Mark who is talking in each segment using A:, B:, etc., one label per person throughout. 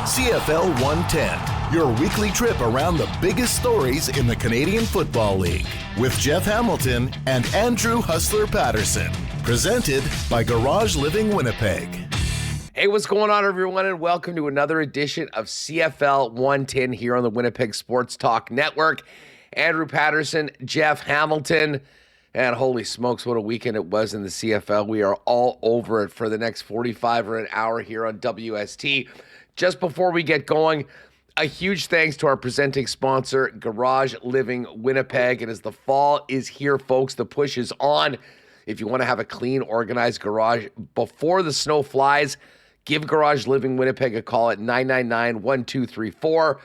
A: CFL 110, your weekly trip around the biggest stories in the Canadian Football League with Jeff Hamilton and Andrew Hustler Paterson. Presented by Garage Living Winnipeg.
B: Hey, what's going on, everyone, and welcome to another edition of CFL 110 here on the Winnipeg Sports Talk Network. Andrew Paterson, Jeff Hamilton, and holy smokes, what a weekend it was in the CFL. We are all over it for the next 45 or an hour here on WST. Just before we get going, a huge thanks to our presenting sponsor, Garage Living Winnipeg. And as the fall is here, folks, the push is on. If you want to have a clean, organized garage before the snow flies, give Garage Living Winnipeg a call at 999-1234.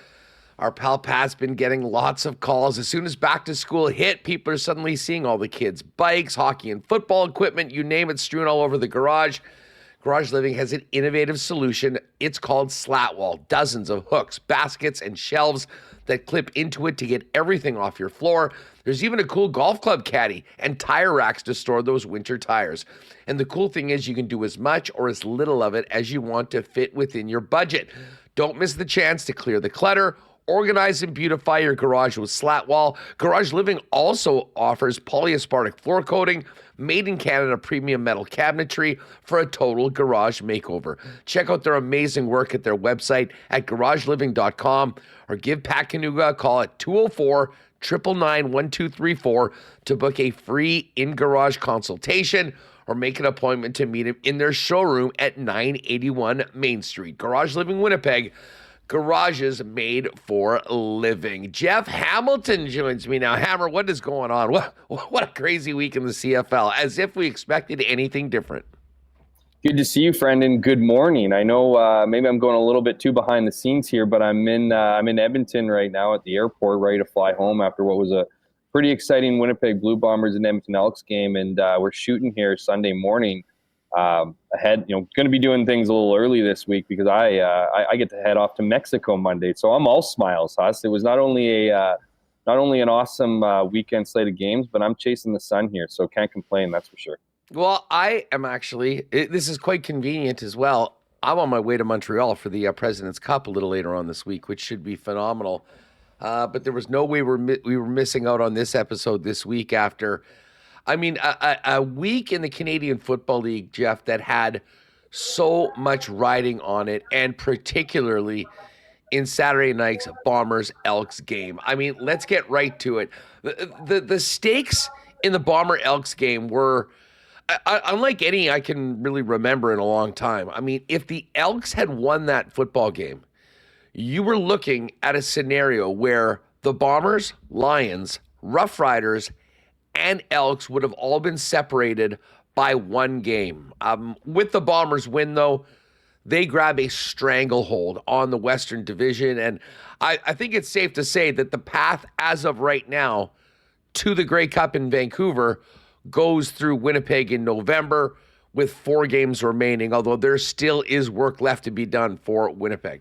B: Our pal Pat's been getting lots of calls. As soon as back to school hit, people are suddenly seeing all the kids' bikes, hockey and football equipment, you name it, strewn all over the garage. Garage Living has an innovative solution. It's called Slatwall. Dozens of hooks, baskets, and shelves that clip into it to get everything off your floor. There's even a cool golf club caddy and tire racks to store those winter tires. And the cool thing is you can do as much or as little of it as you want to fit within your budget. Don't miss the chance to clear the clutter, organize and beautify your garage with Slatwall. Garage Living also offers polyaspartic floor coating, made in Canada premium metal cabinetry for a total garage makeover. Check out their amazing work at their website at garageliving.com or give Pat Kanuga a call at 204-999-1234 to book a free in-garage consultation or make an appointment to meet him in their showroom at 981 Main Street. Garage Living Winnipeg. Garages made for living. Jeff Hamilton joins me now. Hammer, what is going on? What a crazy week in the CFL, as if we expected anything different.
C: Good to see you, friend, and good morning. I know maybe I'm going a little bit too behind the scenes here, but I'm in Edmonton right now at the airport, ready to fly home after what was a pretty exciting Winnipeg Blue Bombers and Edmonton Elks game, and we're shooting here Sunday morning. Ahead, going to be doing things a little early this week because I get to head off to Mexico Monday. So I'm all smiles, Huss. It was not only an awesome weekend slate of games, but I'm chasing the sun here, so can't complain. That's for sure.
B: Well, I am actually. This is quite convenient as well. I'm on my way to Montreal for the President's Cup a little later on this week, which should be phenomenal. But there was no way we were missing out on this episode this week after. I mean, a week in the Canadian Football League, Jeff, that had so much riding on it, and particularly in Saturday night's Bombers-Elks game. I mean, let's get right to it. The stakes in the Bomber-Elks game were unlike any I can really remember in a long time. I mean, if the Elks had won that football game, you were looking at a scenario where the Bombers, Lions, Rough Riders, and Elks would have all been separated by one game. With the Bombers win, though, they grab a stranglehold on the Western Division, and I think it's safe to say that the path as of right now to the Grey Cup in Vancouver goes through Winnipeg in November with 4 games remaining, although there still is work left to be done for Winnipeg.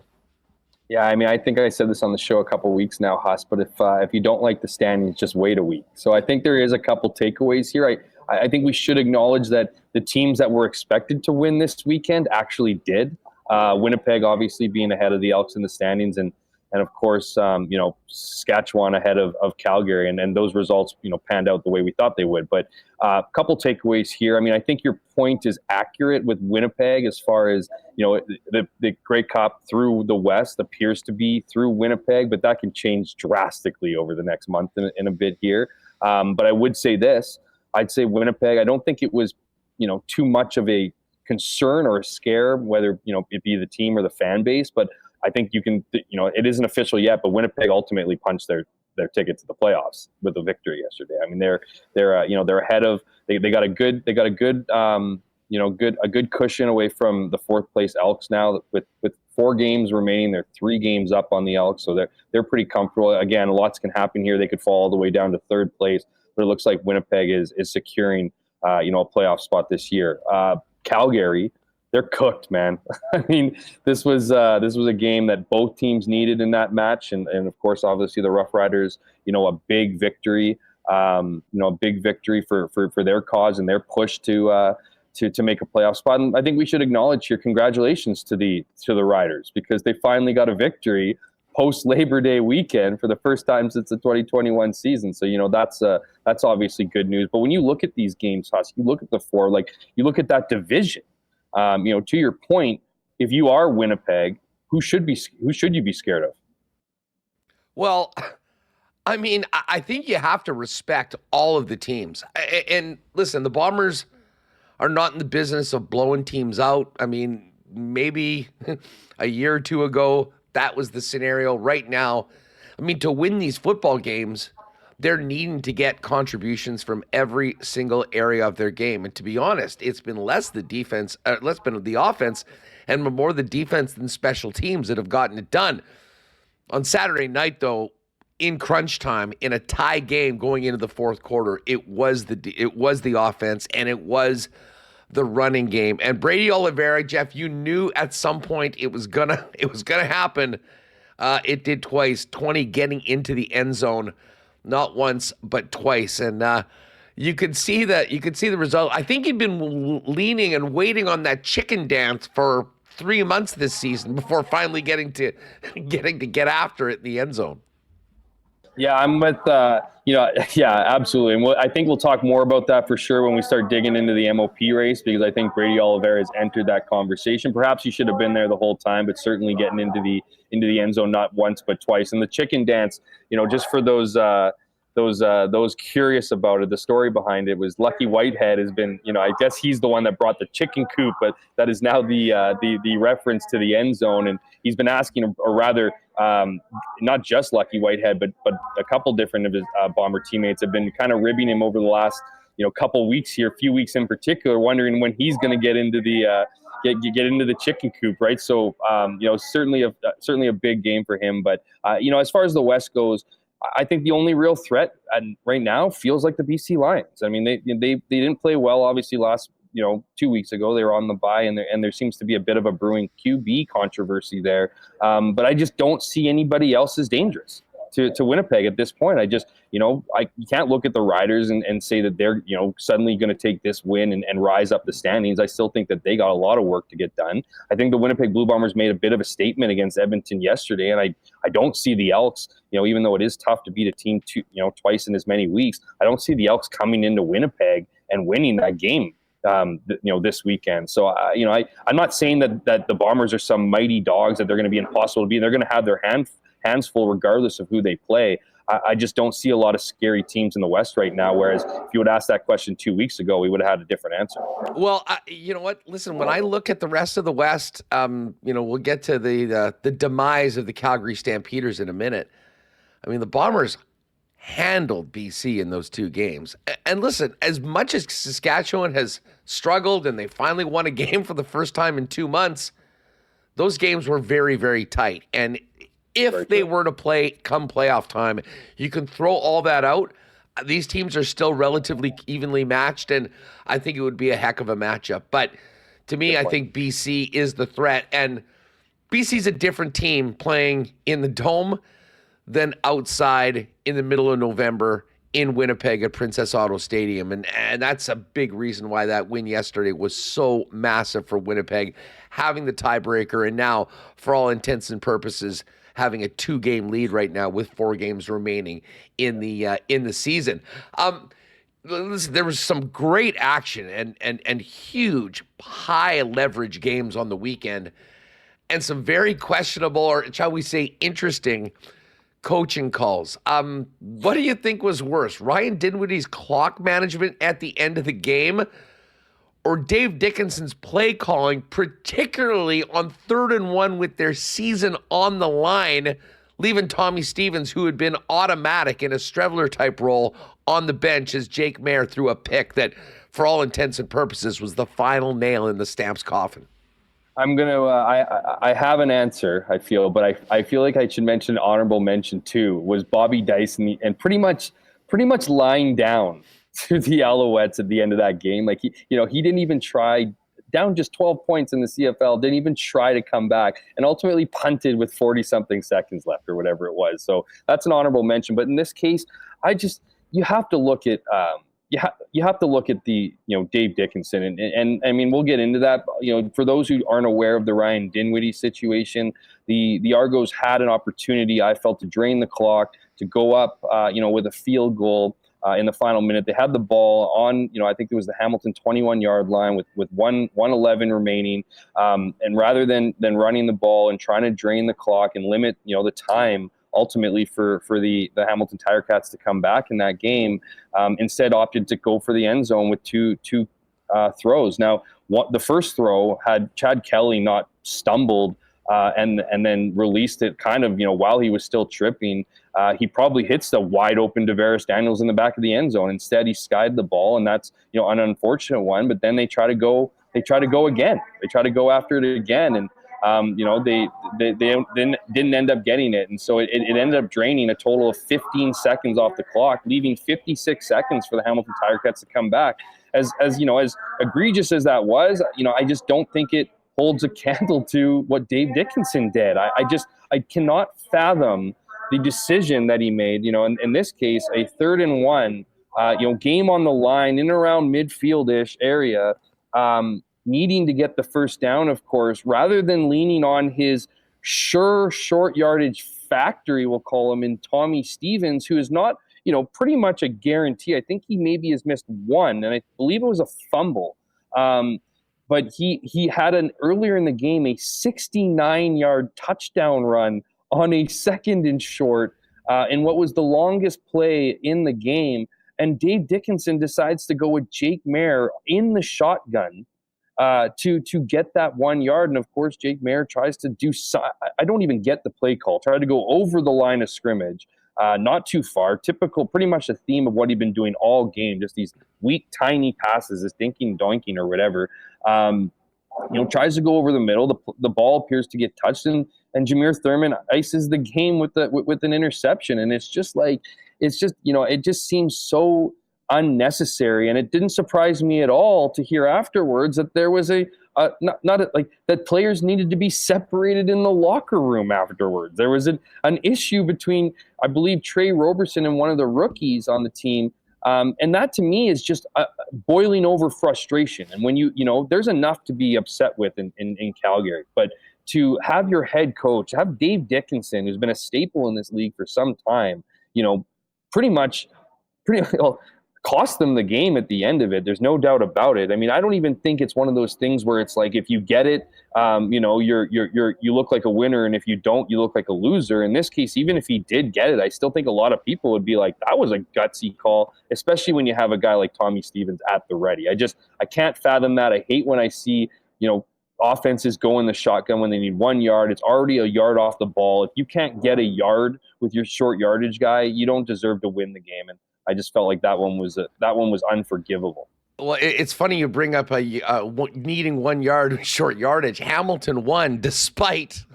C: Yeah, I mean, I think I said this on the show a couple of weeks now, Huss, but if you don't like the standings, just wait a week. So I think there is a couple takeaways here. I think we should acknowledge that the teams that were expected to win this weekend actually did. Winnipeg obviously being ahead of the Elks in the standings, and of course, Saskatchewan ahead of Calgary, and those results, panned out the way we thought they would. But a couple takeaways here. I mean, I think your point is accurate with Winnipeg as far as, the Grey Cup through the West appears to be through Winnipeg, but that can change drastically over the next month and a bit here. But I would say this. I'd say Winnipeg, I don't think it was, too much of a concern or a scare, whether, it be the team or the fan base, but I think you can, it isn't official yet, but Winnipeg ultimately punched their ticket to the playoffs with a victory yesterday. I mean, they're ahead of, they got a good cushion away from the 4th place Elks now with 4 games remaining. They're 3 games up on the Elks, so they're pretty comfortable. Again, lots can happen here. They could fall all the way down to 3rd place, but it looks like Winnipeg is securing, a playoff spot this year. Calgary, they're cooked, man. I mean, this was a game that both teams needed in that match, and of course, obviously the Rough Riders, a big victory, a big victory for their cause and their push to to make a playoff spot. And I think we should acknowledge here, congratulations to the Riders, because they finally got a victory post Labor Day weekend for the first time since the 2021 season. So, that's obviously good news. But when you look at these games, Huss, you look at the four, you look at that division, to your point, if you are Winnipeg, who should you be scared of?
B: Well, I mean, I think you have to respect all of the teams. And listen, the Bombers are not in the business of blowing teams out. I mean, maybe a year or two ago, that was the scenario. Right now, I mean, to win these football games, they're needing to get contributions from every single area of their game. And to be honest, it's been less the offense and more the defense than special teams that have gotten it done. On Saturday night, though, in crunch time, in a tie game going into the fourth quarter, it was the offense and it was the running game. And Brady Oliveira, Jeff, you knew at some point it was gonna happen. It did twice. 20 getting into the end zone, not once but twice. And you could see the result. I think he'd been leaning and waiting on that chicken dance for 3 months this season before finally getting to get after it in the end zone.
C: Yeah, I'm with, absolutely. And I think we'll talk more about that for sure when we start digging into the MOP race, because I think Brady Oliveira has entered that conversation. Perhaps he should have been there the whole time, but certainly getting into the end zone not once but twice. And the chicken dance, just for those curious about it, the story behind it was Lucky Whitehead has been, I guess he's the one that brought the chicken coop, but that is now the reference to the end zone. And he's been asking, or rather, not just Lucky Whitehead, but a couple different of his Bomber teammates have been kind of ribbing him over the last, couple weeks here, a few weeks in particular, wondering when he's going to get into the get into the chicken coop, right? So, certainly a big game for him. But as far as the West goes, I think the only real threat right now feels like the BC Lions. I mean, they didn't play well, obviously, last 2 weeks ago. They were on the bye, and there seems to be a bit of a brewing QB controversy there. But I just don't see anybody else as dangerous to Winnipeg at this point. I just, you can't look at the Riders and say that they're, suddenly going to take this win and rise up the standings. I still think that they got a lot of work to get done. I think the Winnipeg Blue Bombers made a bit of a statement against Edmonton yesterday, and I don't see the Elks, even though it is tough to beat a team twice in as many weeks, I don't see the Elks coming into Winnipeg and winning that game. This weekend. So, I'm not saying that the Bombers are some mighty dogs that they're going to be impossible to beat. They're going to have their hands full regardless of who they play. I just don't see a lot of scary teams in the West right now, whereas if you would ask that question 2 weeks ago, we would have had a different answer.
B: Well, you know what? Listen, when I look at the rest of the West, we'll get to the demise of the Calgary Stampeders in a minute. I mean, the Bombers handled BC in those two games. And listen, as much as Saskatchewan has struggled and they finally won a game for the first time in 2 months, those games were very, very tight. And if they were to play come playoff time, you can throw all that out. These teams are still relatively evenly matched, and I think it would be a heck of a matchup. But to me, I think BC is the threat. And BC's a different team playing in the Dome than outside in the middle of November in Winnipeg at Princess Auto Stadium. And that's a big reason why that win yesterday was so massive for Winnipeg, having the tiebreaker and now, for all intents and purposes, having a 2-game lead right now with 4 games remaining in the season. Listen, there was some great action and huge high leverage games on the weekend, and some very questionable, or shall we say interesting, coaching calls. What do you think was worse, Ryan Dinwiddie's clock management at the end of the game, or Dave Dickinson's play calling, particularly on 3rd and 1 with their season on the line, leaving Tommy Stevens, who had been automatic in a Strevler-type role, on the bench as Jake Mayer threw a pick that, for all intents and purposes, was the final nail in the Stamps coffin?
C: I'm going to, I have an answer, I feel, but I feel like I should mention honorable mention too, was Bobby Dyson, and pretty much lying down to the Alouettes at the end of that game. Like, he didn't even try, down just 12 points in the CFL, didn't even try to come back, and ultimately punted with 40-something seconds left or whatever it was. So that's an honorable mention. But in this case, you have to look at you have to look at the, Dave Dickinson, and I mean, we'll get into that. For those who aren't aware of the Ryan Dinwiddie situation, the Argos had an opportunity, I felt, to drain the clock, to go up, with a field goal in the final minute. They had the ball on, I think it was the Hamilton 21-yard line with 1:11 remaining, and rather than running the ball and trying to drain the clock and limit, the time ultimately for the Hamilton Tiger Cats to come back in that game, instead opted to go for the end zone with two throws. Now, the first throw, had Chad Kelly not stumbled and then released it kind of, while he was still tripping, he probably hits the wide open Tavares Daniels in the back of the end zone. Instead, he skied the ball, and that's, an unfortunate one. But then they try to go again. They try to go after it again, and they didn't end up getting it, and so it ended up draining a total of 15 seconds off the clock, leaving 56 seconds for the Hamilton Tiger Cats to come back. As egregious as that was, I just don't think it holds a candle to what Dave Dickinson did. I cannot fathom the decision that he made. In this case, a 3rd and 1, game on the line in around midfield-ish area. Needing to get the first down, of course, rather than leaning on his sure short yardage factory, we'll call him, in Tommy Stevens, who is not, pretty much a guarantee. I think he maybe has missed one, and I believe it was a fumble. But he had earlier in the game, a 69-yard touchdown run on a 2nd and short in what was the longest play in the game. And Dave Dickinson decides to go with Jake Mayer in the shotgun to get that 1 yard. And of course, Jake Mayer tries to I don't even get the play call. Try to go over the line of scrimmage, not too far. Typical, pretty much the theme of what he'd been doing all game. Just these weak, tiny passes, this dinking doinking or whatever. Tries to go over the middle. The ball appears to get touched, and Jameer Thurman ices the game with an interception. And it just seems so unnecessary, and it didn't surprise me at all to hear afterwards that there was that players needed to be separated in the locker room afterwards. There was an issue between, I believe, Trey Roberson and one of the rookies on the team, and that to me is just boiling over frustration. And when there's enough to be upset with in Calgary, but to have your head coach, have Dave Dickinson, who's been a staple in this league for some time, pretty well, cost them the game at the end of it. There's no doubt about it. I mean, I don't even think it's one of those things where it's like, if you get it, you look like a winner, and if you don't, you look like a loser. In this case, even if he did get it, I still think a lot of people would be like, that was a gutsy call, especially when you have a guy like Tommy Stevens at the ready. I can't fathom that. I hate when I see, offenses go in the shotgun when they need 1 yard. It's already a yard off the ball. If you can't get a yard with your short yardage guy, you don't deserve to win the game. And I just felt like that one was unforgivable.
B: Well, it's funny you bring up needing 1 yard short yardage. Hamilton won despite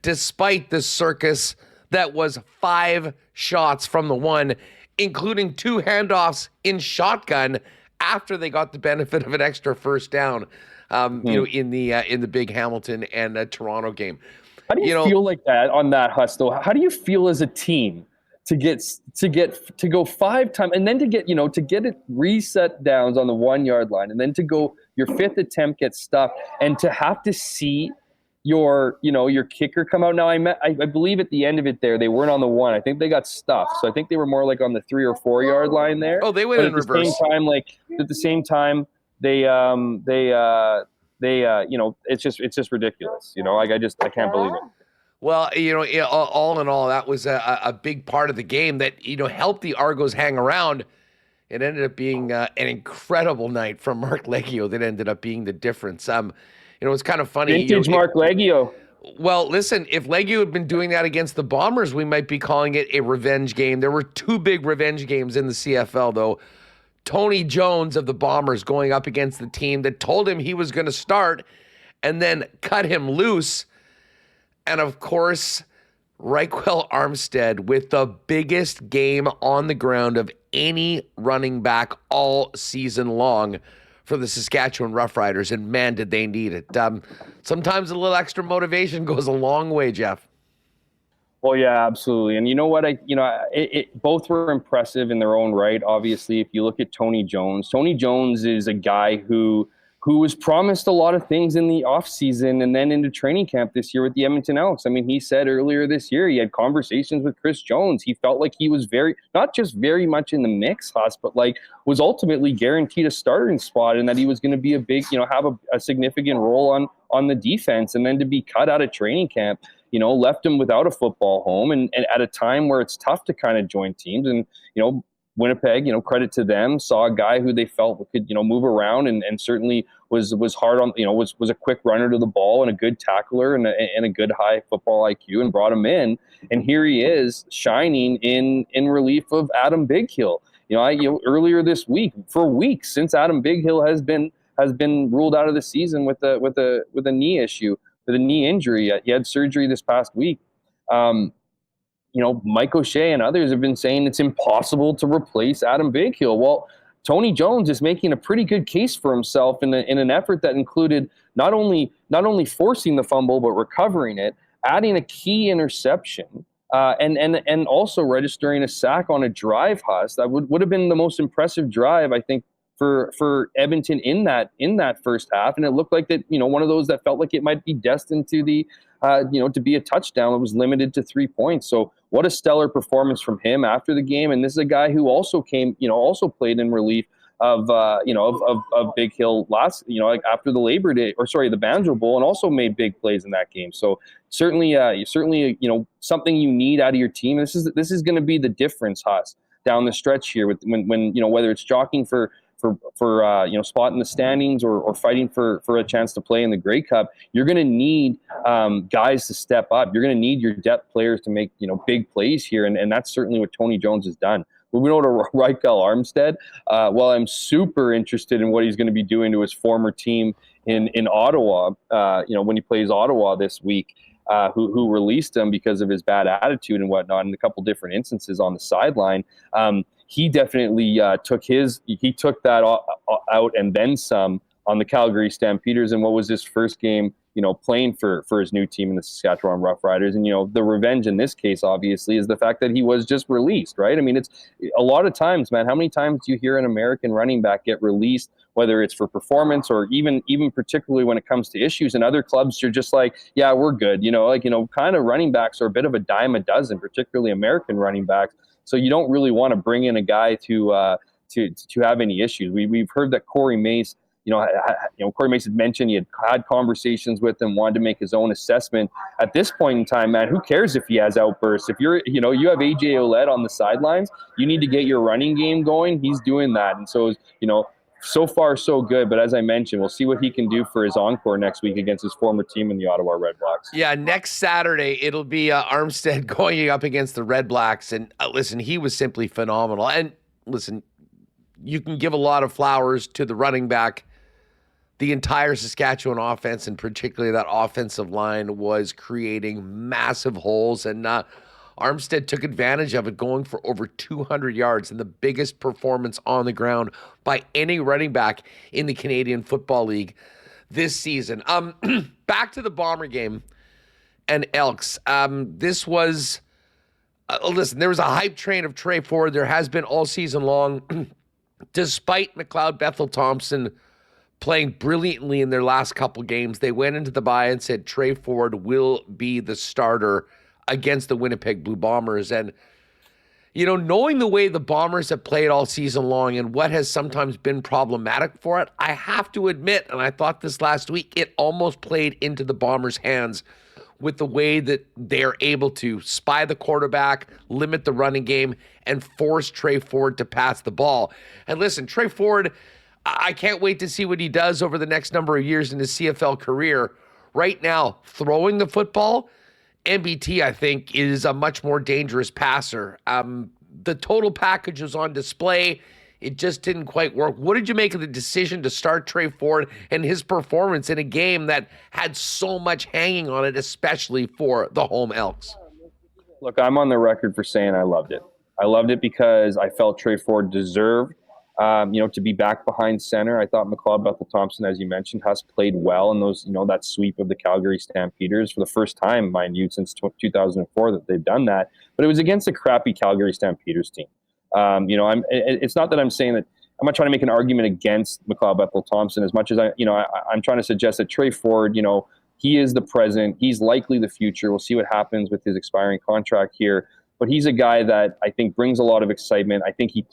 B: the circus that was 5 shots from the one, including 2 handoffs in shotgun after they got the benefit of an extra first down. In the big Hamilton and Toronto game.
C: How do you feel like that on that, Huss, though? How do you feel as a team to go 5 times and then to get it reset downs on the 1 yard line, and then to go your 5th attempt gets stuffed, and to have to see your kicker come out? Now I believe at the end of it there, they weren't on the 1. I think they got stuffed, so I think they were more like on the 3 or 4 yard line there.
B: Oh, they went in reverse.
C: At the same time, they it's just ridiculous. I can't believe it.
B: Well, all in all, that was a big part of the game that, helped the Argos hang around. It ended up being an incredible night from Mark Leggio that ended up being the difference. It's kind of funny.
C: Vintage Mark Leggio.
B: Well, listen, if Leggio had been doing that against the Bombers, we might be calling it a revenge game. There were 2 big revenge games in the CFL, though. Tony Jones of the Bombers going up against the team that told him he was going to start and then cut him loose. And of course, Reichwell Armstead with the biggest game on the ground of any running back all season long for the Saskatchewan Roughriders. And man, did they need it. Sometimes a little extra motivation goes a long way, Jeff.
C: Well, yeah, absolutely. And you know what? Both were impressive in their own right. Obviously, if you look at Tony Jones is a guy who was promised a lot of things in the offseason and then into training camp this year with the Edmonton Elks. I mean, he said earlier this year he had conversations with Chris Jones. He felt like he was not just very much in the mix, Huss, but like was ultimately guaranteed a starting spot and that he was going to be a big, have a significant role on the defense. And then to be cut out of training camp, left him without a football home and at a time where it's tough to kind of join teams. And, Winnipeg, credit to them, saw a guy who they felt could, move around and certainly was hard on, was a quick runner to the ball and a good tackler and a good high football IQ and brought him in. And here he is shining in relief of Adam Bighill. Earlier this week, for weeks since Adam Bighill has been ruled out of the season with a knee issue, with a knee injury. He had surgery this past week. Mike O'Shea and others have been saying it's impossible to replace Adam Bighill. Well, Tony Jones is making a pretty good case for himself in an effort that included not only forcing the fumble but recovering it, adding a key interception, and also registering a sack on a drive, Huss. That would have been the most impressive drive, I think, for Edmonton in that first half. And it looked like that, one of those that felt like it might be destined to the to be a touchdown. It was limited to 3 points. So what a stellar performance from him after the game. And this is a guy who also also played in relief of Bighill last, after the Banjo Bowl, and also made big plays in that game. So certainly, something you need out of your team. This is going to be the difference, Huss, down the stretch here when whether it's jockeying for spot in the standings or fighting for a chance to play in the Grey Cup. You're going to need guys to step up. You're going to need your depth players to make big plays here, and that's certainly what Tony Jones has done. Moving over to Rykel Armstead, while I'm super interested in what he's going to be doing to his former team in Ottawa, when he plays Ottawa this week, who released him because of his bad attitude and whatnot in a couple different instances on the sideline. He definitely took that out and then some on the Calgary Stampeders in what was his first game, playing for his new team in the Saskatchewan Roughriders. And, the revenge in this case, obviously, is the fact that he was just released, right? I mean, it's a lot of times, man, how many times do you hear an American running back get released, whether it's for performance or even particularly when it comes to issues? And other clubs, you're just like, yeah, we're good. Kind of running backs are a bit of a dime a dozen, particularly American running backs. So you don't really want to bring in a guy to have any issues. We've heard that Corey Mace, Corey Mace had mentioned he had conversations with him, wanted to make his own assessment. At this point in time, man, who cares if he has outbursts? If you have AJ Ouellette on the sidelines, you need to get your running game going. He's doing that, and so so far so good. But as I mentioned, we'll see what he can do for his encore next week against his former team in the Ottawa Redblacks.
B: Yeah, next Saturday it'll be Armstead going up against the Redblacks, and listen, he was simply phenomenal. And listen, you can give a lot of flowers to the running back. The entire Saskatchewan offense, and particularly that offensive line, was creating massive holes, and Armstead took advantage of it, going for over 200 yards and the biggest performance on the ground by any running back in the Canadian Football League this season. Back to the Bomber game and Elks. This was, listen, there was a hype train of Trey Ford. There has been all season long, despite McLeod Bethel-Thompson playing brilliantly in their last couple games. They went into the bye and said Trey Ford will be the starter against the Winnipeg Blue Bombers. And, knowing the way the Bombers have played all season long and what has sometimes been problematic for it, I have to admit, and I thought this last week, it almost played into the Bombers' hands with the way that they're able to spy the quarterback, limit the running game, and force Trey Ford to pass the ball. And listen, Trey Ford, I can't wait to see what he does over the next number of years in his CFL career. Right now, throwing the football, MBT, I think, is a much more dangerous passer. The total package was on display. It just didn't quite work. What did you make of the decision to start Trey Ford and his performance in a game that had so much hanging on it, especially for the home Elks?
C: Look, I'm on the record for saying I loved it. I loved it because I felt Trey Ford deserved to be back behind center. I thought McLeod Bethel-Thompson, as you mentioned, has played well in those, that sweep of the Calgary Stampeders for the first time, mind you, since 2004 that they've done that. But it was against a crappy Calgary Stampeders team. It's not that I'm saying that I'm not trying to make an argument against McLeod Bethel-Thompson as much as I'm trying to suggest that Trey Ford, he is the present. He's likely the future. We'll see what happens with his expiring contract here. But he's a guy that I think brings a lot of excitement. I think he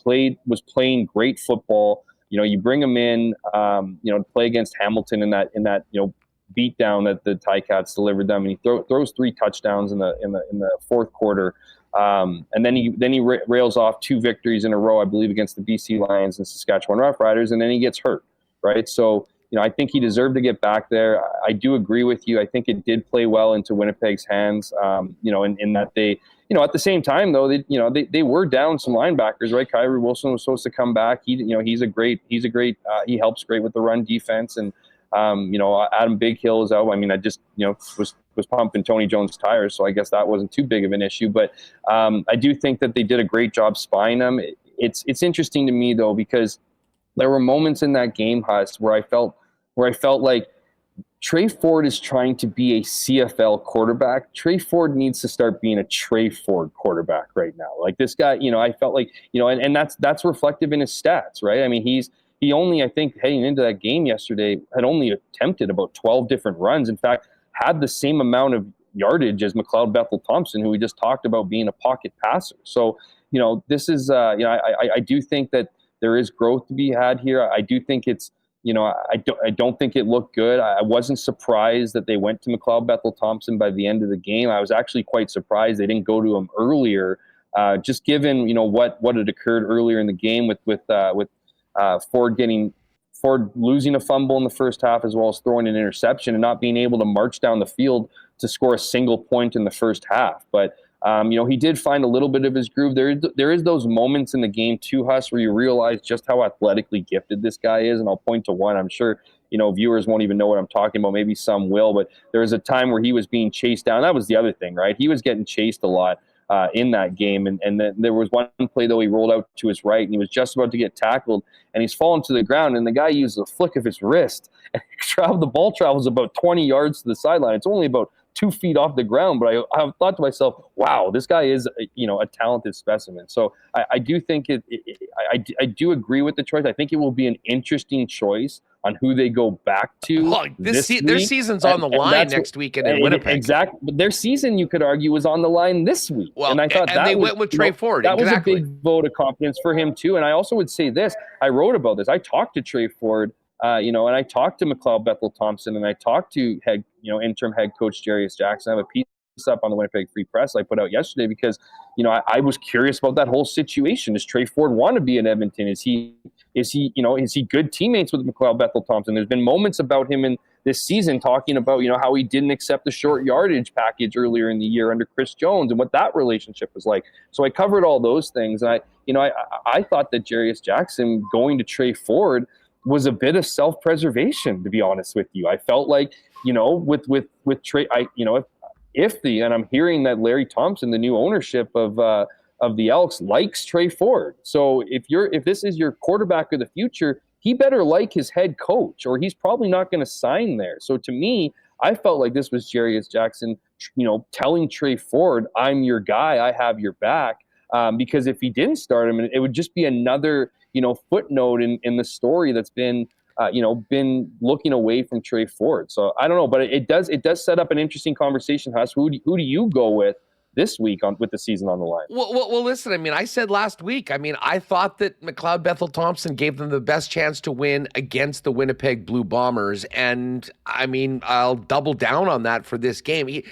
C: was playing great football. You bring him in, to play against Hamilton in that beat down that the Ticats delivered them, and he throws 3 touchdowns in the fourth quarter. And then he rails off 2 victories in a row, I believe, against the BC Lions and Saskatchewan Roughriders, and then he gets hurt, right? So, I think he deserved to get back there. I do agree with you. I think it did play well into Winnipeg's hands, in that they, at the same time, though, they were down some linebackers, right? Kyrie Wilson was supposed to come back. He helps great with the run defense. And, Adam Bighill is out. I mean, I just, was pumping Tony Jones' tires, so I guess that wasn't too big of an issue. But I do think that they did a great job spying them. It's interesting to me, though, because there were moments in that game, Huss, where I felt like Trey Ford is trying to be a CFL quarterback. Trey Ford needs to start being a Trey Ford quarterback right now. Like this guy, I felt like, and that's reflective in his stats, right? I mean, he only, I think, heading into that game yesterday, had only attempted about 12 different runs. In fact, had the same amount of yardage as McLeod Bethel-Thompson, who we just talked about being a pocket passer. So, this is, I do think that there is growth to be had here. I do think it's, I don't think it looked good. I wasn't surprised that they went to McLeod Bethel-Thompson by the end of the game. I was actually quite surprised they didn't go to him earlier, just given what had occurred earlier in the game with Ford losing a fumble in the first half, as well as throwing an interception and not being able to march down the field to score a single point in the first half. But he did find a little bit of his groove. There is those moments in the game too, Huss, where you realize just how athletically gifted this guy is. And I'll point to one. I'm sure, viewers won't even know what I'm talking about. Maybe some will, but there was a time where he was being chased down. That was the other thing, right? He was getting chased a lot in that game. And then there was one play, though, he rolled out to his right and he was just about to get tackled and he's fallen to the ground. And the guy uses a flick of his wrist and the ball travels about 20 yards to the sideline. It's only about 2 feet off the ground, but I thought to myself, wow, this guy is, a talented specimen. So I do think I do agree with the choice. I think it will be an interesting choice on who they go back to.
B: Well, their season's on the line next weekend in Winnipeg.
C: Exactly. But their season, you could argue, was on the line this week.
B: Well, and I thought they went with Trey Ford.
C: That
B: exactly.
C: was a big vote of confidence for him too. And I also would say this, I wrote about this. I talked to Trey Ford, and I talked to McLeod Bethel-Thompson, and I talked to interim head coach Jarius Jackson. I have a piece up on the Winnipeg Free Press I put out yesterday because, I was curious about that whole situation. Does Trey Ford want to be in Edmonton? Is he good teammates with McLeod Bethel-Thompson? There's been moments about him in this season talking about, how he didn't accept the short yardage package earlier in the year under Chris Jones and what that relationship was like. So I covered all those things. And I thought that Jarius Jackson going to Trey Ford was a bit of self-preservation, to be honest with you. I felt like, with Trey, and I'm hearing that Larry Thompson, the new ownership of the Elks, likes Trey Ford. So if this is your quarterback of the future, he better like his head coach, or he's probably not going to sign there. So to me, I felt like this was Jarius Jackson, telling Trey Ford, I'm your guy, I have your back. Because if he didn't start him, it would just be another, footnote in the story that's been looking away from Trey Ford. So I don't know, but it does set up an interesting conversation, Huss. Who do you go with this week with the season on the line?
B: Well, listen, I said last week, I thought that McLeod Bethel-Thompson gave them the best chance to win against the Winnipeg Blue Bombers. And I'll double down on that for this game.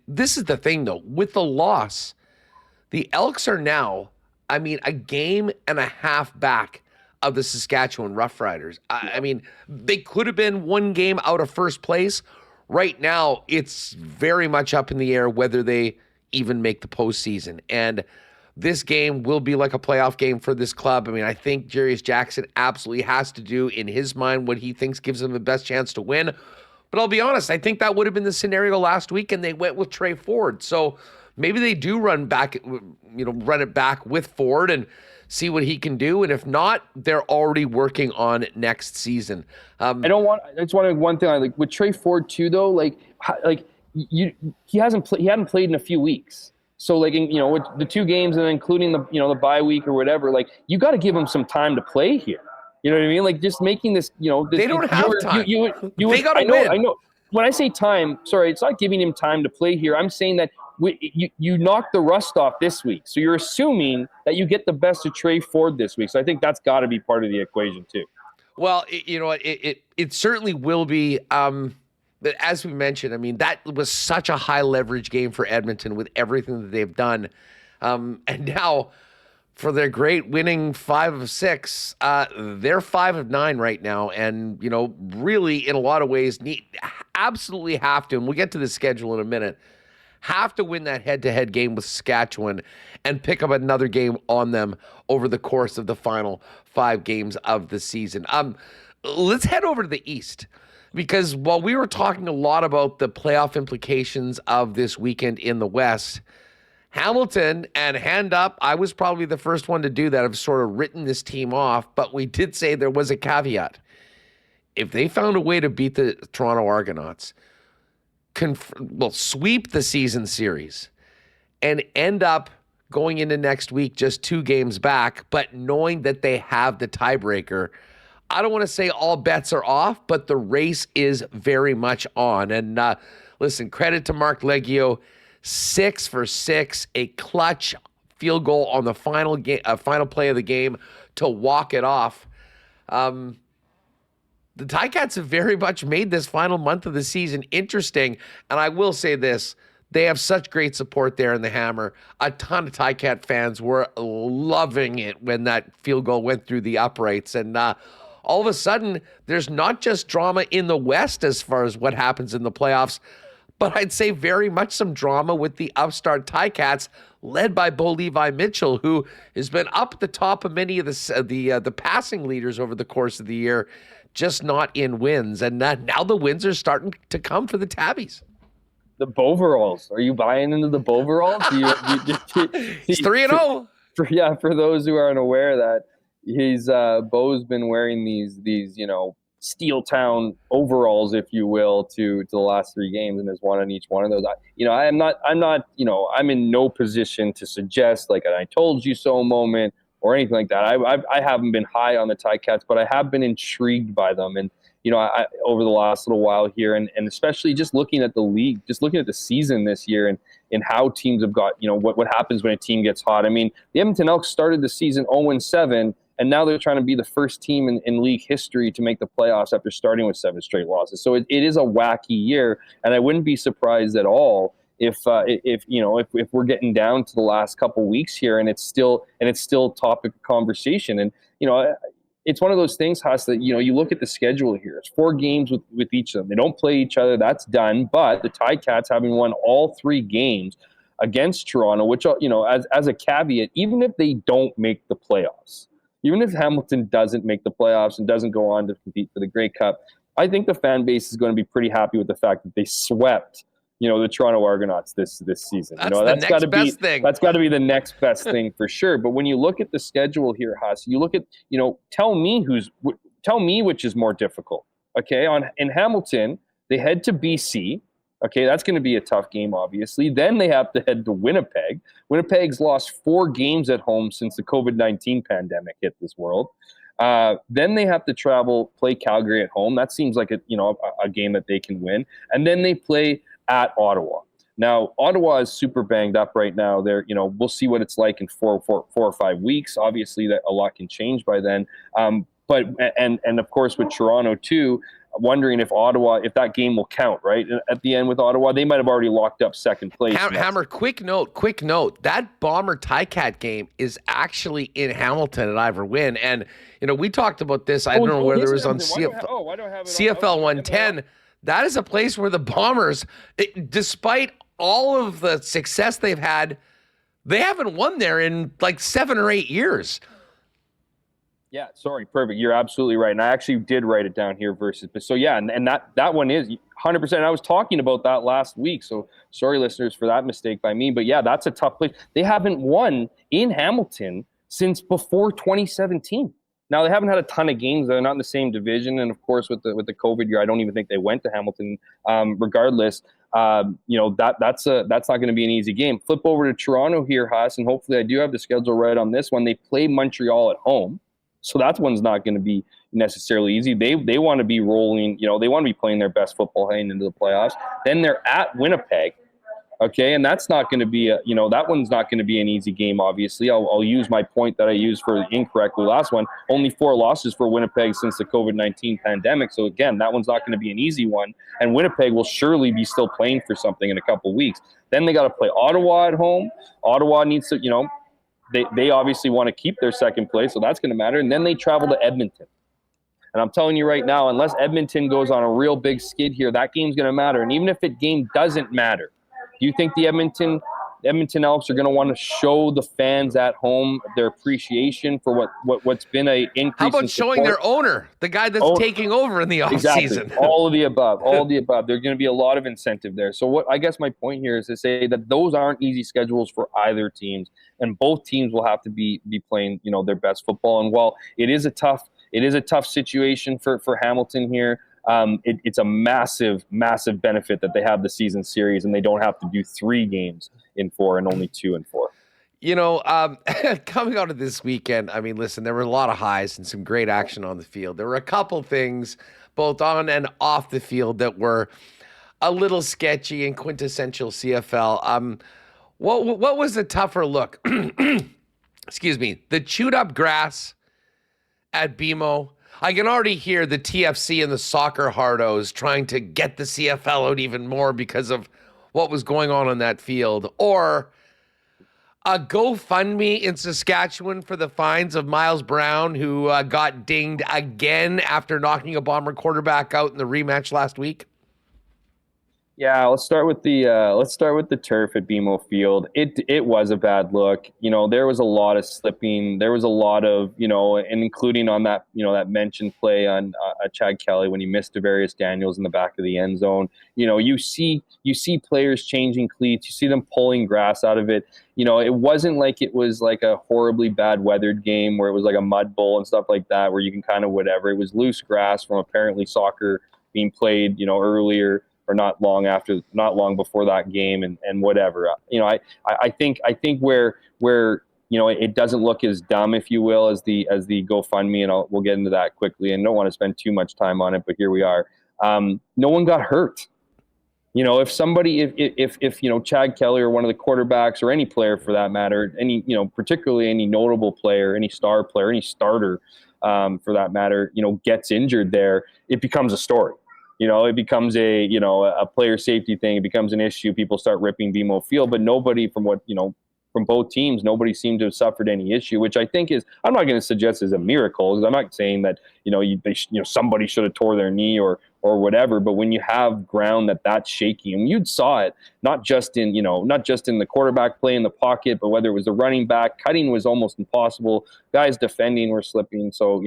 B: This is the thing, though, with the loss, the Elks are now, a game and a half back of the Saskatchewan Roughriders. They could have been one game out of first place. Right now, it's very much up in the air whether they even make the postseason. And this game will be like a playoff game for this club. I think Jarius Jackson absolutely has to do, in his mind, what he thinks gives him the best chance to win. But I'll be honest, I think that would have been the scenario last week, and they went with Trey Ford. So maybe they do run it back with Ford and see what he can do. And if not, they're already working on next season.
C: I just want one thing. Like with Trey Ford too, though, he hadn't played in a few weeks. So with the 2 games and including the bye week or whatever, you got to give him some time to play here. You know what I mean? Like just making this,
B: they don't have time. They got to
C: win.
B: I
C: know. When I say time, sorry, it's not giving him time to play here. I'm saying that you knocked the rust off this week. So you're assuming that you get the best of Trey Ford this week. So I think that's got to be part of the equation too.
B: Well, it certainly will be. But as we mentioned, I mean, that was such a high leverage game for Edmonton with everything that they've done. And now for their great winning 5 of 6, they're 5 of 9 right now. And, really in a lot of ways absolutely have to, and we'll get to the schedule in a minute, have to win that head-to-head game with Saskatchewan and pick up another game on them over the course of the final 5 games of the season. Let's head over to the East, because while we were talking a lot about the playoff implications of this weekend in the West, Hamilton, and hand up, I was probably the first one to do that. I've sort of written this team off, but we did say there was a caveat. If they found a way to beat the Toronto Argonauts, sweep the season series, and end up going into next week just 2 games back, but knowing that they have the tiebreaker, I don't want to say all bets are off, but the race is very much on. And listen, credit to Mark Leggio, 6 for 6, a clutch field goal on the final play of the game to walk it off. The Ticats have very much made this final month of the season interesting. And I will say this, they have such great support there in the Hammer. A ton of Ticat fans were loving it when that field goal went through the uprights. And all of a sudden, there's not just drama in the West as far as what happens in the playoffs, but I'd say very much some drama with the upstart Ticats, led by Bo Levi Mitchell, who has been up at the top of many of the passing leaders over the course of the year, just not in wins. And now the wins are starting to come for the Tabbies.
C: The Boveralls. Are you buying into the Boveralls?
B: He's 3-0.
C: For those who aren't aware that Bo's been wearing these Steel Town overalls, if you will, to the last 3 games, and has won on each one of those. I'm in no position to suggest like an "I told you so" moment or anything like that. I haven't been high on the Ticats, but I have been intrigued by them, and I over the last little while here, and especially just looking at the league, just looking at the season this year, and how teams have got what happens when a team gets hot. I mean, the Edmonton Elks started the season 0-7. And now they're trying to be the first team in league history to make the playoffs after starting with 7 straight losses. So it is a wacky year, and I wouldn't be surprised at all if we're getting down to the last couple weeks here, and it's still topic of conversation. And it's one of those things, Huss, that you look at the schedule here. It's 4 games with each of them. They don't play each other. That's done. But the Ticats, having won all 3 games against Toronto, which as a caveat, even if they don't make the playoffs. Even if Hamilton doesn't make the playoffs and doesn't go on to compete for the Grey Cup, I think the fan base is going to be pretty happy with the fact that they swept, the Toronto Argonauts this season.
B: That's the next best thing.
C: That's got to be the next best thing for sure. But when you look at the schedule here, Huss, you look at, tell me which is more difficult. Okay, in Hamilton, they head to BC. Okay, that's going to be a tough game, obviously. Then they have to head to Winnipeg. Winnipeg's lost 4 games at home since the COVID-19 pandemic hit this world. Then they have to play Calgary at home. That seems like a game that they can win. And then they play at Ottawa. Now, Ottawa is super banged up right now. We'll see what it's like in 4 or 5 weeks. Obviously, that a lot can change by then. But of course with Toronto too. Wondering if that game will count, right? At the end with Ottawa, they might have already locked up second place.
B: Hammer, quick note. That Bomber Ticat game is actually in Hamilton at Ivor Wynne. And, we talked about this. I don't know whether it was on CFL 110. That is a place where the Bombers, despite all of the success they've had, they haven't won there in like 7 or 8 years.
C: Yeah, sorry, perfect. You're absolutely right. And I actually did write it down here versus. So yeah, and that one is 100%. I was talking about that last week. So sorry, listeners, for that mistake by me. But yeah, that's a tough place. They haven't won in Hamilton since before 2017. Now they haven't had a ton of games. They're not in the same division, and of course with the COVID year, I don't even think they went to Hamilton. Regardless, that's not going to be an easy game. Flip over to Toronto here, Huss, and hopefully I do have the schedule right on this one. They play Montreal at home. So that one's not going to be necessarily easy. They want to be rolling, they want to be playing their best football heading into the playoffs. Then they're at Winnipeg, okay, and that's not going to be that one's not going to be an easy game. Obviously, I'll use my point that I used for the incorrectly last one. Only 4 losses for Winnipeg since the COVID-19 pandemic. So again, that one's not going to be an easy one. And Winnipeg will surely be still playing for something in a couple of weeks. Then they got to play Ottawa at home. Ottawa needs to, They obviously want to keep their second place, so that's going to matter. And then they travel to Edmonton. And I'm telling you right now, unless Edmonton goes on a real big skid here, that game's going to matter. And even if the game doesn't matter, do you think the Edmonton Elks are going to want to show the fans at home their appreciation for what's been a increase?
B: How about showing their owner, the guy that's taking over in the offseason?
C: Exactly. All of the above. All of the above. There's going to be a lot of incentive there. So what I guess my point here is to say that those aren't easy schedules for either teams, and both teams will have to be playing their best football. And while it is a tough situation for Hamilton here. It's a massive benefit that they have the season series and they don't have to do 3 games in 4 and only 2 in 4.
B: Coming out of this weekend, I mean, listen, there were a lot of highs and some great action on the field. There were a couple things both on and off the field that were a little sketchy and quintessential CFL. What was the tougher look? Excuse me. The chewed up grass at BMO. I can already hear the TFC and the soccer hardos trying to get the CFL out even more because of what was going on that field. Or a GoFundMe in Saskatchewan for the fines of Miles Brown, who got dinged again after knocking a Bomber quarterback out in the rematch last week.
C: Yeah, let's start with the turf at BMO Field. It was a bad look. There was a lot of slipping. There was a lot of and including on that that mentioned play on Chad Kelly when he missed Devarius Daniels in the back of the end zone. You see players changing cleats. You see them pulling grass out of it. It wasn't like it was like a horribly bad weathered game where it was like a mud bowl and stuff like that where you can kind of whatever. It was loose grass from apparently soccer being played earlier. Or not long before that game, and whatever. I think where it doesn't look as dumb, if you will, as the GoFundMe, and we'll get into that quickly. And don't want to spend too much time on it, but here we are. No one got hurt. If somebody, if Chad Kelly or one of the quarterbacks or any player for that matter, particularly any notable player, any star player, any starter for that matter, gets injured there, it becomes a story. It becomes a player safety thing. It becomes an issue. People start ripping BMO Field, but nobody from both teams, nobody seemed to have suffered any issue, which I think is, I'm not going to suggest is a miracle. I'm not saying that, somebody should have tore their knee or whatever, but when you have ground that's shaky, and you saw it, not just in the quarterback play in the pocket, but whether it was the running back, cutting was almost impossible. Guys defending were slipping. So,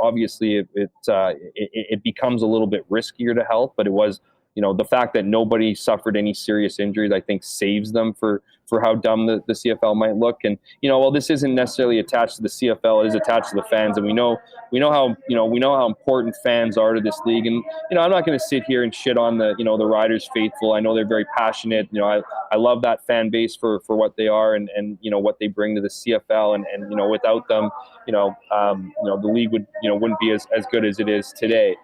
C: obviously it becomes a little bit riskier to help, but it was, the fact that nobody suffered any serious injuries, I think saves them for how dumb the CFL might look. And, while this isn't necessarily attached to the CFL, it is attached to the fans. And we know how important fans are to this league. And, I'm not going to sit here and shit on the Riders faithful. I know they're very passionate. I love that fan base for what they are and what they bring to the CFL. And without them, the league wouldn't be as good as it is today.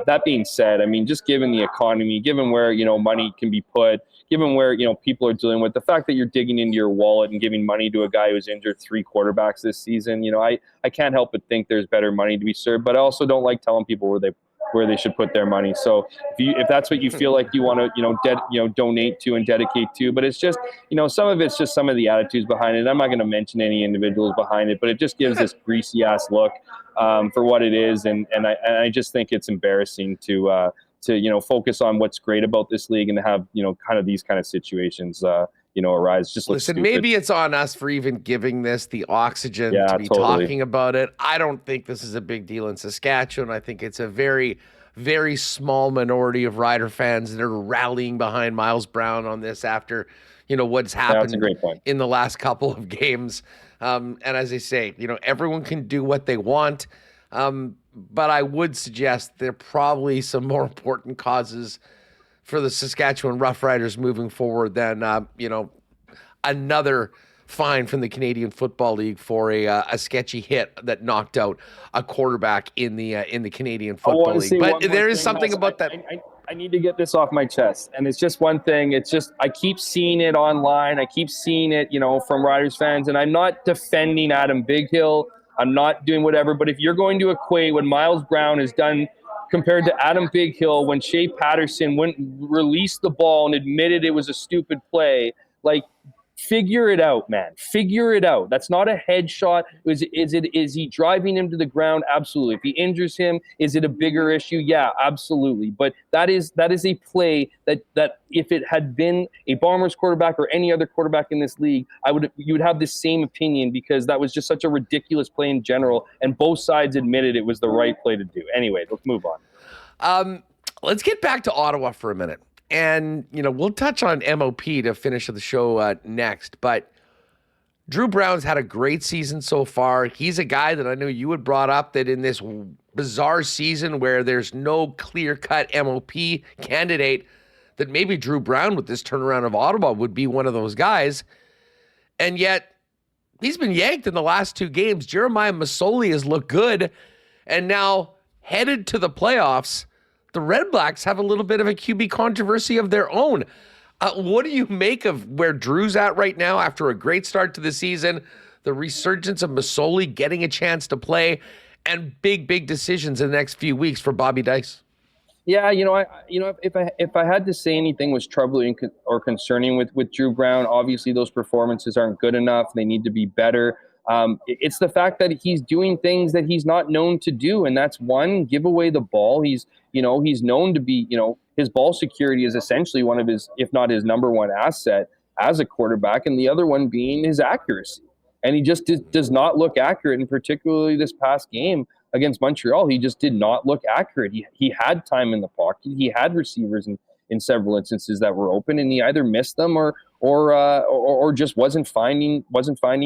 C: That being said, I mean, just given the economy, given where, money can be put, given where, people are dealing with, the fact that you're digging into your wallet and giving money to a guy who's injured 3 quarterbacks this season, I can't help but think there's better money to be served, but I also don't like telling people where they should put their money. So if that's what you feel like you want to, donate to and dedicate to, but it's just, some of it's just some of the attitudes behind it. I'm not going to mention any individuals behind it, but it just gives this greasy ass look for what it is. And I just think it's embarrassing to focus on what's great about this league and to have, kind of these kind of situations, arise. Just looks
B: Listen,
C: stupid.
B: maybe it's on us for even giving this the oxygen to be
C: totally
B: talking about it. I don't think this is a big deal in Saskatchewan. I think it's a very, very small minority of Rider fans that are rallying behind Miles Brown on this after, what's happened
C: that's a great point.
B: in the last couple of games. And as I say, everyone can do what they want. But I would suggest there are probably some more important causes for the Saskatchewan Roughriders moving forward than, another fine from the Canadian Football League for a sketchy hit that knocked out a quarterback in the Canadian Football League. But there is something about that.
C: I need to get this off my chest, and it's just one thing. It's just I keep seeing it online. I keep seeing it, from Riders fans, and I'm not defending Adam Bighill. I'm not doing whatever. But if you're going to equate what Miles Brown has done compared to Adam Bighill when Shea Paterson released the ball and admitted it was a stupid play, like, figure it out, man. Figure it out. That's not a headshot. Is he driving him to the ground? Absolutely. If he injures him, is it a bigger issue? Yeah, absolutely. But that is a play that if it had been a Bombers quarterback or any other quarterback in this league, you would have the same opinion, because that was just such a ridiculous play in general, and both sides admitted it was the right play to do. Anyway, let's move on.
B: Let's get back to Ottawa for a minute. And, we'll touch on MOP to finish the show next. But Drew Brown's had a great season so far. He's a guy that I know you had brought up that in this bizarre season where there's no clear-cut MOP candidate, that maybe Drew Brown with this turnaround of Ottawa would be one of those guys. And yet he's been yanked in the last two games. Jeremiah Masoli has looked good. And now headed to the playoffs, the Red Blacks have a little bit of a QB controversy of their own. What do you make of where Drew's at right now after a great start to the season, the resurgence of Masoli getting a chance to play, and big decisions in the next few weeks for Bobby Dice?
C: Yeah, if I had to say anything was troubling or concerning with Drew Brown, obviously those performances aren't good enough. They need to be better. It's the fact that he's doing things that he's not known to do, and that's one, give away the ball. He's known to be, his ball security is essentially one of his, if not his number one asset as a quarterback, and the other one being his accuracy. And he just does not look accurate, and particularly this past game against Montreal, he just did not look accurate. He had time in the pocket. He had receivers in several instances that were open, and he either missed them or just wasn't finding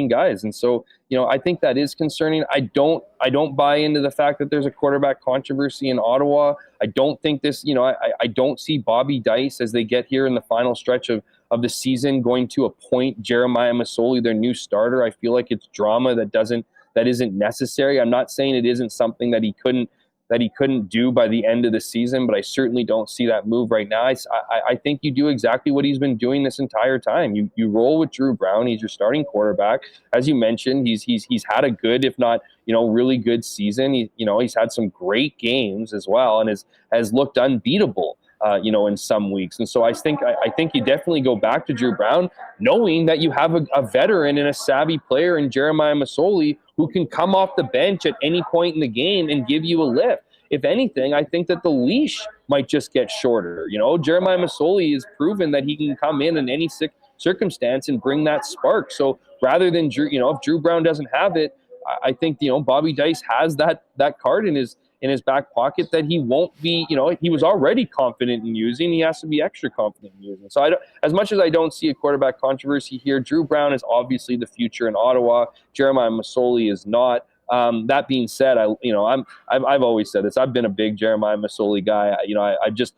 C: guys. And so, I think that is concerning. I don't buy into the fact that there's a quarterback controversy in Ottawa. I don't think this, I don't see Bobby Dice as they get here in the final stretch of the season going to appoint Jeremiah Masoli their new starter. I feel like it's drama that isn't necessary. I'm not saying it isn't something that he couldn't do by the end of the season, but I certainly don't see that move right now. I think you do exactly what he's been doing this entire time. You roll with Drew Brown. He's your starting quarterback. As you mentioned, he's had a good, if not, really good season. He's had some great games as well, and has looked unbeatable, in some weeks. And so I think you definitely go back to Drew Brown, knowing that you have a veteran and a savvy player in Jeremiah Masoli who can come off the bench at any point in the game and give you a lift. If anything, I think that the leash might just get shorter. Jeremiah Masoli has proven that he can come in any circumstance and bring that spark. So rather than Drew, if Drew Brown doesn't have it, I think Bobby Dice has that card in his back pocket that he won't be. He was already confident in using. He has to be extra confident in using. So as much as I don't see a quarterback controversy here, Drew Brown is obviously the future in Ottawa. Jeremiah Masoli is not. That being said, I've always said this. I've been a big Jeremiah Masoli guy. I just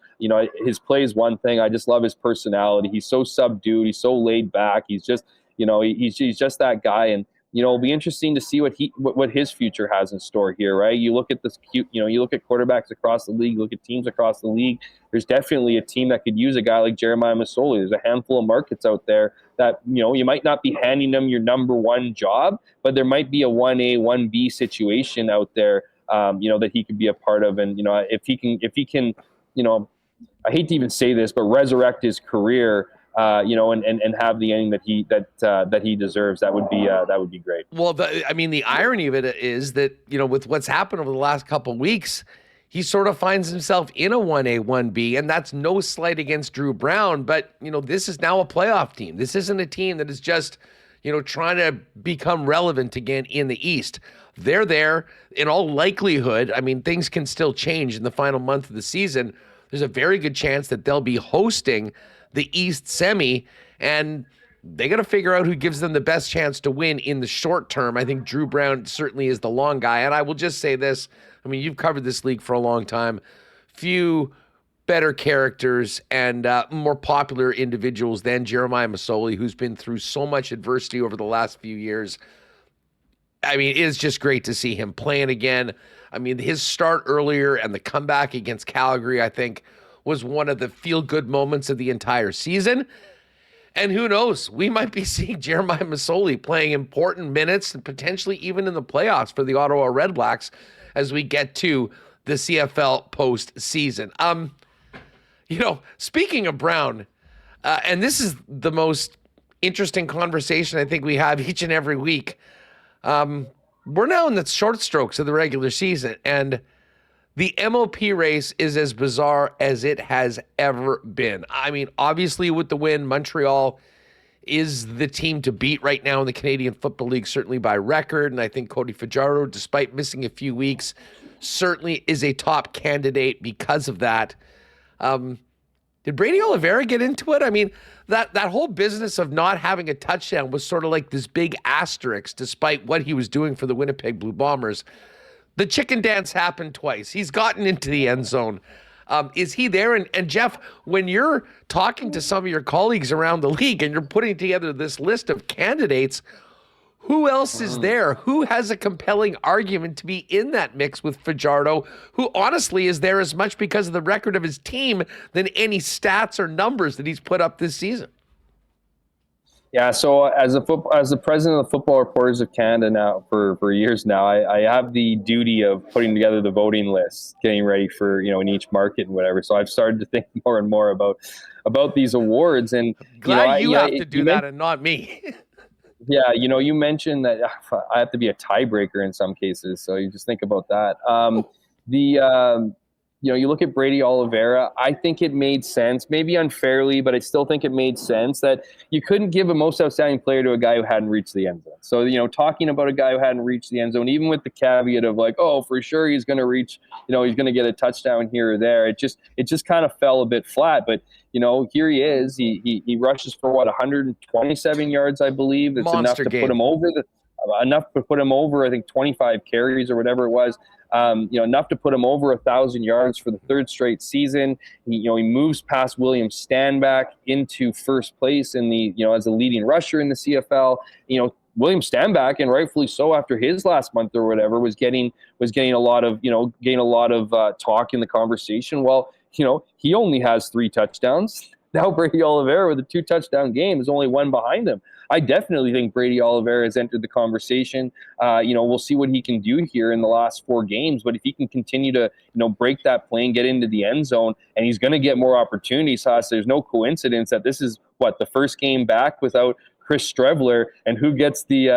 C: his play is one thing. I just love his personality. He's so subdued. He's so laid back. He's just he's just that guy. And it'll be interesting to see what his future has in store here, right? You look at this you look at quarterbacks across the league, look at teams across the league. There's definitely a team that could use a guy like Jeremiah Masoli. There's a handful of markets out there that, you might not be handing them your number one job, but there might be a 1A, 1B situation out there, that he could be a part of. And, if he can, I hate to even say this, but resurrect his career, and have the ending that he deserves, that would be great.
B: Well, the irony of it is that, with what's happened over the last couple of weeks, he sort of finds himself in a 1A, 1B, and that's no slight against Drew Brown, but, this is now a playoff team. This isn't a team that is just, trying to become relevant again in the East. They're there in all likelihood. I mean, things can still change in the final month of the season. There's a very good chance that they'll be hosting the East semi, and they got to figure out who gives them the best chance to win in the short term. I think Drew Brown certainly is the long guy. And I will just say this. I mean, you've covered this league for a long time. Few better characters and more popular individuals than Jeremiah Masoli, who's been through so much adversity over the last few years. I mean, it's just great to see him playing again. I mean, his start earlier and the comeback against Calgary, I think, was one of the feel-good moments of the entire season. And who knows, we might be seeing Jeremiah Masoli playing important minutes and potentially even in the playoffs for the Ottawa Redblacks as we get to the CFL postseason. Speaking of Brown, and this is the most interesting conversation I think we have each and every week. We're now in the short strokes of the regular season, and the MOP race is as bizarre as it has ever been. I mean, obviously with the win, Montreal is the team to beat right now in the Canadian Football League, certainly by record. And I think Cody Fajardo, despite missing a few weeks, certainly is a top candidate because of that. Did Brady Oliveira get into it? I mean, that whole business of not having a touchdown was sort of like this big asterisk, despite what he was doing for the Winnipeg Blue Bombers. The chicken dance happened twice. He's gotten into the end zone. Is he there? And Jeff, when you're talking to some of your colleagues around the league and you're putting together this list of candidates, who else is there? Who has a compelling argument to be in that mix with Fajardo, who honestly is there as much because of the record of his team than any stats or numbers that he's put up this season?
C: Yeah, so as the president of the Football Reporters of Canada now for years now, I have the duty of putting together the voting list, getting ready for in each market and whatever. So I've started to think more and more about these awards. And
B: glad you have to do that and not me.
C: Yeah, you mentioned that I have to be a tiebreaker in some cases, so you just think about that. You look at Brady Oliveira, I think it made sense, maybe unfairly, but I still think it made sense that you couldn't give a most outstanding player to a guy who hadn't reached the end zone. So, talking about a guy who hadn't reached the end zone, even with the caveat of like, oh, for sure he's going to reach, he's going to get a touchdown here or there. It just kind of fell a bit flat. But, here he is. He rushes for 127 yards, I believe. It's
B: Monster
C: enough to
B: game.
C: put him over, I think 25 carries or whatever it was. Enough to put him over 1,000 yards for the third straight season. He moves past William Stanback into first place in the, as a leading rusher in the CFL. William Stanback, and rightfully so, after his last month or whatever, was getting a lot of talk in the conversation. Well, he only has 3 touchdowns. Now Brady Oliveira with a 2-touchdown game is only one behind him. I definitely think Brady Oliveira has entered the conversation. We'll see what he can do here in the last 4 games. But if he can continue to, break that plane, get into the end zone, and he's going to get more opportunities, Haas, there's no coincidence that this is the first game back without Chris Strevler, and who gets the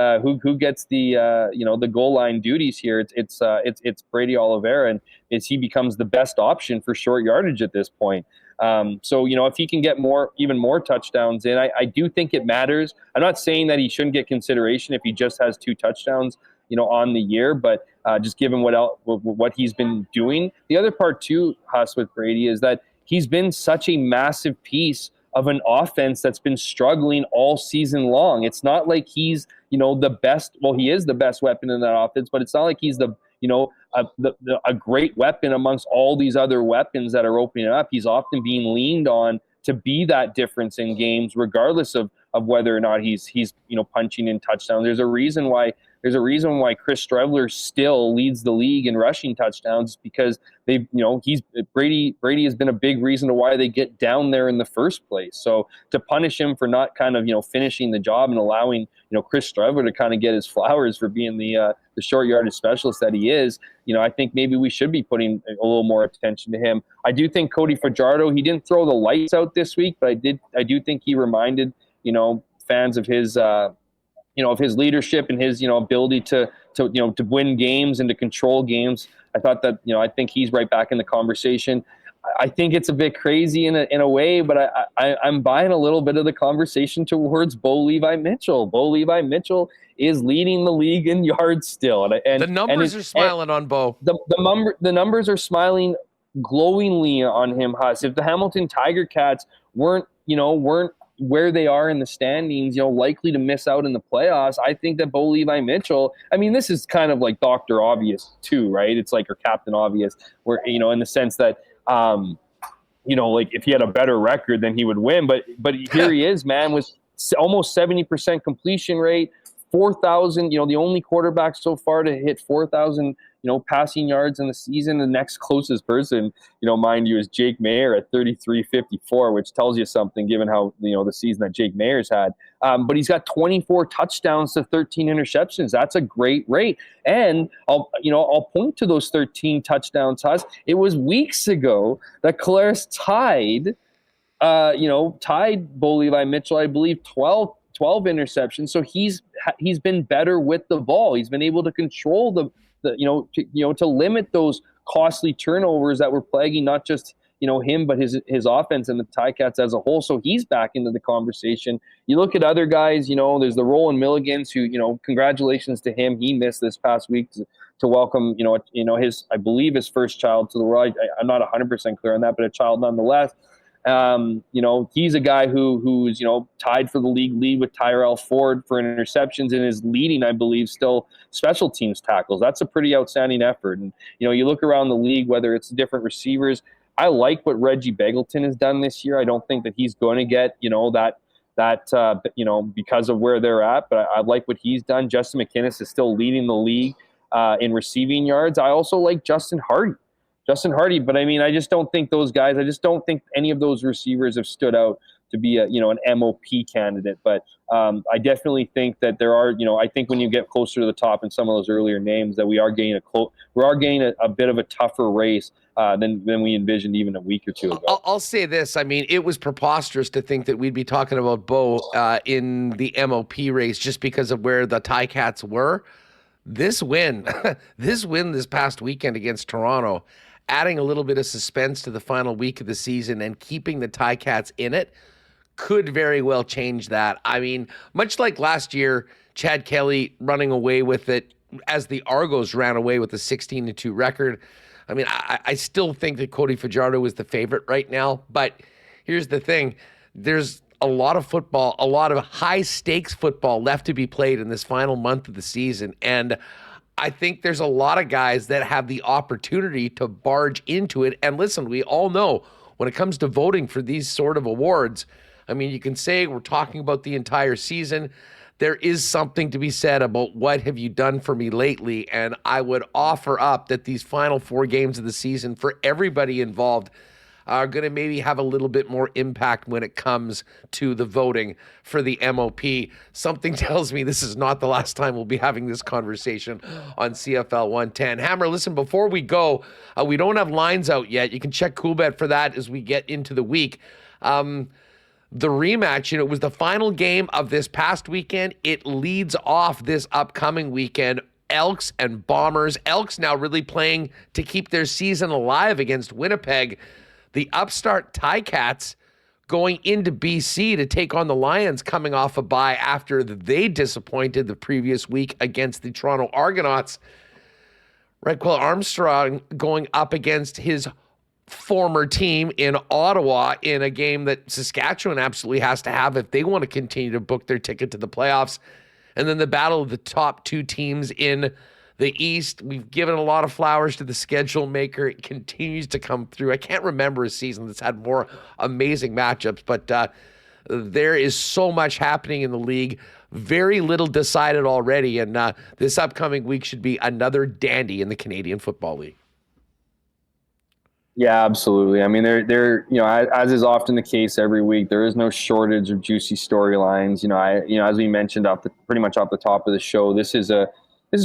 C: the goal line duties here? It's Brady Oliveira, and he becomes the best option for short yardage at this point. So if he can get even more touchdowns in, I do think it matters. I'm not saying that he shouldn't get consideration if he just has 2 touchdowns, on the year, but just given what he's been doing. The other part too, Huss, with Brady is that he's been such a massive piece of an offense that's been struggling all season long. It's not like he's, the best. Well, he is the best weapon in that offense, but it's not like he's a great weapon amongst all these other weapons that are opening up. He's often being leaned on to be that difference in games, regardless of whether or not he's punching in touchdowns. There's a reason why Chris Strevler still leads the league in rushing touchdowns, because Brady has been a big reason to why they get down there in the first place. So to punish him for not kind of finishing the job and allowing Chris Strevler to kind of get his flowers for being the short yardage specialist that he is, I think maybe we should be putting a little more attention to him. I do think Cody Fajardo, he didn't throw the lights out this week, but I do think he reminded fans of his of his leadership and his ability to win games and to control games I thought that, I think he's right back in the conversation. I think it's a bit crazy in a way, but I'm buying a little bit of the conversation towards Bo Levi Mitchell. Bo Levi Mitchell is leading the league in yards still, and
B: the numbers are smiling on Bo.
C: The numbers are smiling glowingly on him, Huss. If the Hamilton Tiger Cats weren't where they are in the standings, likely to miss out in the playoffs, I think that Bo Levi Mitchell, I mean, this is kind of like Dr. Obvious too, right? It's like, or Captain Obvious, where, in the sense that, like if he had a better record, then he would win. But here he is, man, with almost 70% completion rate, 4,000, the only quarterback so far to hit 4,000, passing yards in the season. The next closest person, mind you, is Jake Mayer at 33.54, which tells you something given how, the season that Jake Mayer's had. But he's got 24 touchdowns to 13 interceptions. That's a great rate. And I'll point to those 13 touchdowns, Huss. It was weeks ago that Collaros tied Bo Levi Mitchell, I believe, 12 interceptions. So he's been better with the ball. He's been able to control to limit those costly turnovers that were plaguing not just him, but his offense and the Ticats as a whole. So he's back into the conversation. You look at other guys, there's the Roland Milligans who, congratulations to him. He missed this past week to welcome, I believe his first child to the world. I'm not 100% clear on that, but a child nonetheless. He's a guy who's tied for the league lead with Trey Ford for interceptions and is leading, I believe, still special teams tackles. That's a pretty outstanding effort. And you look around the league, whether it's different receivers. I like what Reggie Begelton has done this year. I don't think that he's going to get that because of where they're at, but I like what he's done. Justin McInnis is still leading the league in receiving yards. I also like Justin Hardy, but I mean, I just don't think those guys, I just don't think any of those receivers have stood out to be an MOP candidate. But I definitely think that there are, I think when you get closer to the top in some of those earlier names, that we are getting a bit of a tougher race than we envisioned even a week or two ago.
B: I'll say this. I mean, it was preposterous to think that we'd be talking about Bo in the MOP race just because of where the Ticats were. This win this past weekend against Toronto, adding a little bit of suspense to the final week of the season and keeping the Ticats in it could very well change that. I mean, much like last year, Chad Kelly running away with it as the Argos ran away with a 16-2 record. I mean, I still think that Cody Fajardo is the favorite right now, but here's the thing. There's a lot of football, a lot of high-stakes football left to be played in this final month of the season, and I think there's a lot of guys that have the opportunity to barge into it. And listen, we all know when it comes to voting for these sort of awards, I mean, you can say we're talking about the entire season. There is something to be said about what have you done for me lately. And I would offer up that these final 4 games of the season for everybody involved are going to maybe have a little bit more impact when it comes to the voting for the MOP. Something tells me this is not the last time we'll be having this conversation on CFL 110. Hammer, listen, before we go, we don't have lines out yet. You can check CoolBet for that as we get into the week. The rematch, it was the final game of this past weekend. It leads off this upcoming weekend. Elks and Bombers. Elks now really playing to keep their season alive against Winnipeg. The upstart Ticats going into BC to take on the Lions coming off a bye after they disappointed the previous week against the Toronto Argonauts. Redquill Armstrong going up against his former team in Ottawa in a game that Saskatchewan absolutely has to have if they want to continue to book their ticket to the playoffs. And then the battle of the top 2 teams in the East. We've given a lot of flowers to the schedule maker. It continues to come through. I can't remember a season that's had more amazing matchups, but there is so much happening in the league. Very little decided already, and this upcoming week should be another dandy in the Canadian Football League.
C: Yeah, absolutely. I mean, there, as is often the case every week, there is no shortage of juicy storylines. As we mentioned pretty much off the top of the show, this is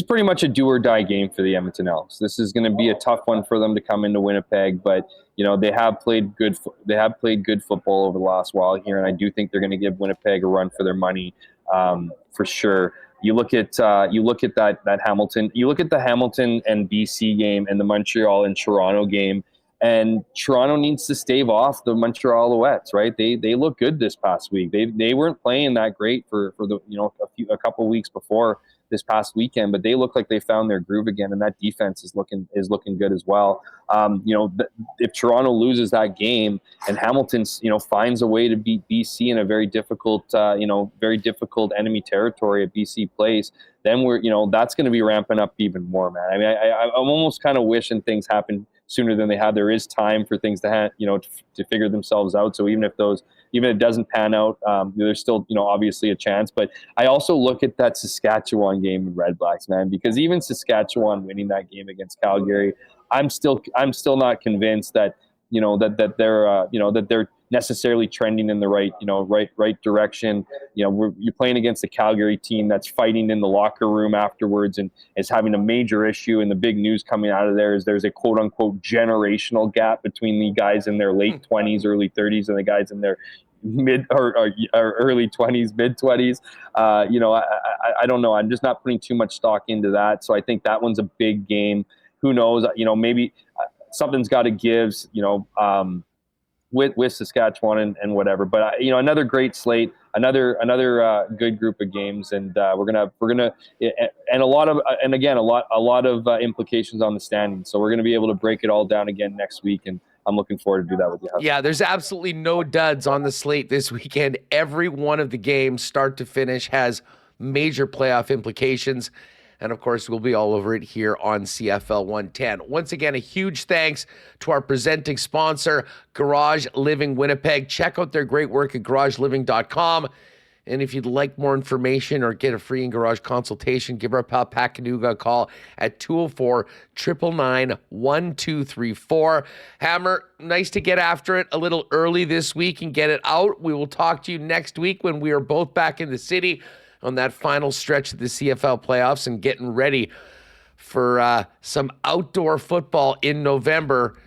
C: pretty much a do or die game for the Edmonton Elks. This is going to be a tough one for them to come into Winnipeg, but they have played good football over the last while here, and I do think they're going to give Winnipeg a run for their money for sure. You look at that Hamilton. You look at the Hamilton and BC game and the Montreal and Toronto game, and Toronto needs to stave off the Montreal Alouettes. Right? They look good this past week. They weren't playing that great for the a couple weeks before this past weekend, but they look like they found their groove again, and that defense is looking good as well. If Toronto loses that game and Hamilton finds a way to beat BC in a very difficult enemy territory at BC Place, then that's going to be ramping up even more, man. I mean, I'm almost kind of wishing things happen sooner than they have. There is time for things to figure themselves out. So even if it doesn't pan out, there's still obviously a chance. But I also look at that Saskatchewan game in Red Blacks, man, because even Saskatchewan winning that game against Calgary, I'm still not convinced that that they're necessarily trending in the right direction. You're playing against a Calgary team that's fighting in the locker room afterwards and is having a major issue. And the big news coming out of there is there's a quote unquote generational gap between the guys in their late 20s, early 30s, and the guys in their mid or early 20s, mid 20s. I don't know. I'm just not putting too much stock into that. So I think that one's a big game. Who knows? Maybe something's got to give. With Saskatchewan and whatever, but another great slate, another good group of games, and we're gonna and a lot of implications on the standings. So we're gonna be able to break it all down again next week, and I'm looking forward to do that with you.
B: Yeah, there's absolutely no duds on the slate this weekend. Every one of the games, start to finish, has major playoff implications. And, of course, we'll be all over it here on CFL 110. Once again, a huge thanks to our presenting sponsor, Garage Living Winnipeg. Check out their great work at garageliving.com. And if you'd like more information or get a free in-garage consultation, give our pal Pat Canuga a call at 204-999-1234. Hammer, nice to get after it a little early this week and get it out. We will talk to you next week when we are both back in the city on that final stretch of the CFL playoffs and getting ready for some outdoor football in November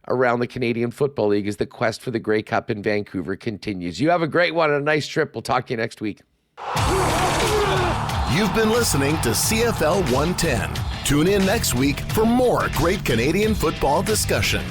B: around the Canadian Football League as the quest for the Grey Cup in Vancouver continues. You have a great one and a nice trip. We'll talk to you next week.
A: You've been listening to CFL 110. Tune in next week for more great Canadian football discussion.